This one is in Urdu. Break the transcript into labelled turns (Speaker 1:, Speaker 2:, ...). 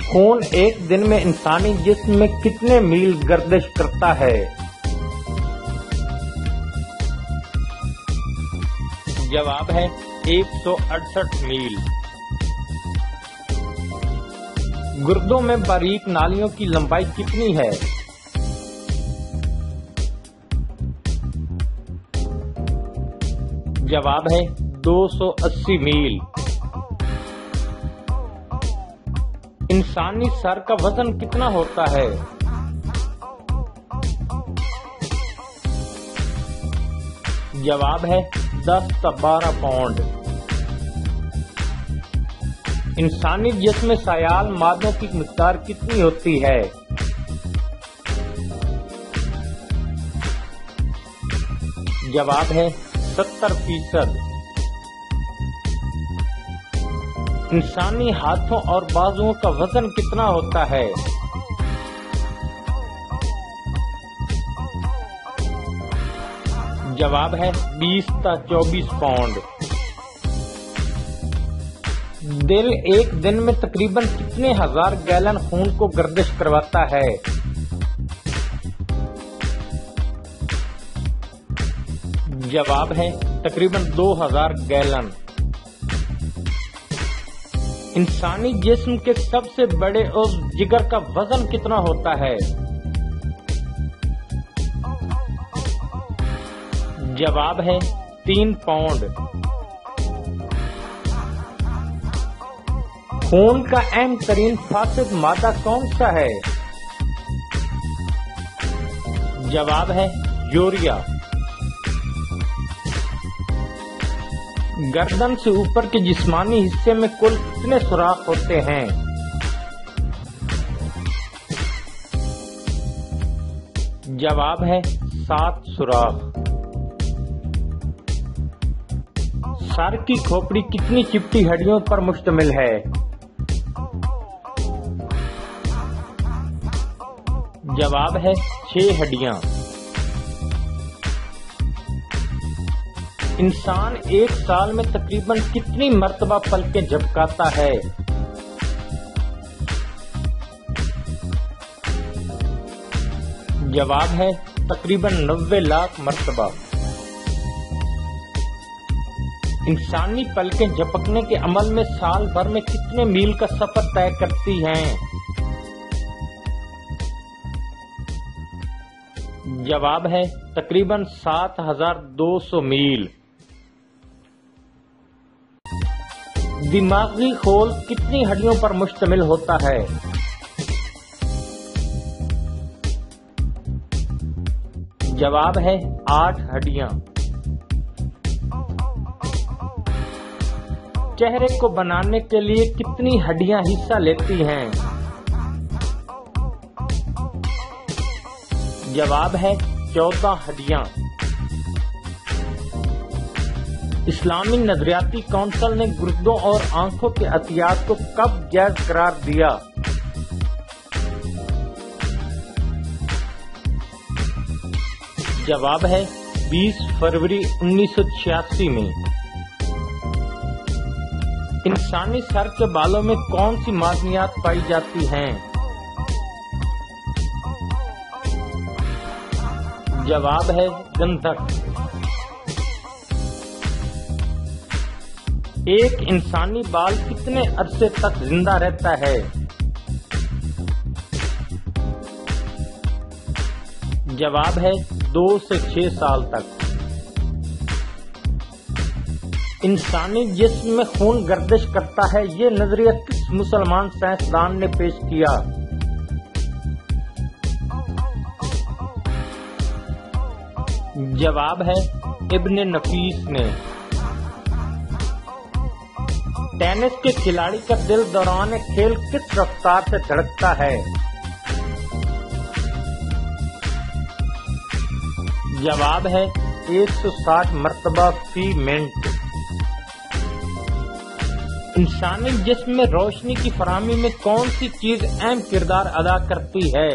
Speaker 1: خون ایک دن میں انسانی جسم میں کتنے میل گردش کرتا ہے؟ جواب ہے 168 میل۔ گردوں میں باریک نالیوں کی لمبائی کتنی ہے؟ جواب ہے 280 میل۔ انسانی سر کا وزن کتنا ہوتا ہے؟ جواب ہے 10 تا 12 پاؤنڈ۔ انسانی جسم میں سیال مادوں کی مقدار کتنی ہوتی ہے؟ جواب ہے 70%۔ انسانی ہاتھوں اور بازوؤں کا وزن کتنا ہوتا ہے؟ جواب ہے 20 تا 24 پاؤنڈ۔ دل ایک دن میں تقریباً کتنے ہزار گیلن خون کو گردش کرواتا ہے؟ جواب ہے تقریباً 2000 گیلن۔ انسانی جسم کے سب سے بڑے عضو جگر کا وزن کتنا ہوتا ہے؟ جواب ہے 3 پاؤنڈ۔ خون کا اہم ترین فاسد مادہ کون سا ہے؟ جواب ہے یوریا۔ گردن سے اوپر کے جسمانی حصے میں کل کتنے سوراخ ہوتے ہیں؟ جواب ہے 7 سوراخ۔ سر کی کھوپڑی کتنی چپٹی ہڈیوں پر مشتمل ہے؟ جواب ہے 6 ہڈیاں۔ انسان ایک سال میں تقریباً کتنی مرتبہ پلکیں جھپکاتا ہے؟ جواب ہے تقریباً 90 لاکھ مرتبہ۔ انسانی پلکیں جھپکنے کے عمل میں سال بھر میں کتنے میل کا سفر طے کرتی ہیں؟ جواب ہے تقریباً 7200 میل۔ دماغی خول کتنی ہڈیوں پر مشتمل ہوتا ہے؟ جواب ہے 8 ہڈیاں۔ چہرے کو بنانے کے لیے کتنی ہڈیاں حصہ لیتی ہیں؟ جواب ہے 14 ہڈیاں۔ اسلامی نظریاتی کونسل نے گردوں اور آنکھوں کے عطیات کو کب جائز قرار دیا؟ جواب ہے 20 فروری 1986 میں۔ انسانی سر کے بالوں میں کون سی معدنیات پائی جاتی ہیں؟ جواب ہے گندھک۔ ایک انسانی بال کتنے عرصے تک زندہ رہتا ہے؟ جواب ہے 2 سے 6 سال تک۔ انسانی جسم میں خون گردش کرتا ہے، یہ نظریہ کس مسلمان سائنسدان نے پیش کیا؟ جواب ہے ابن نفیس نے۔ ٹینس کے کھلاڑی کا دل دوران کھیل کس رفتار سے دھڑکتا ہے؟ جواب ہے 160 مرتبہ فی منٹ۔ انسانی جسم میں روشنی کی فراہمی میں کون سی چیز اہم کردار ادا کرتی ہے؟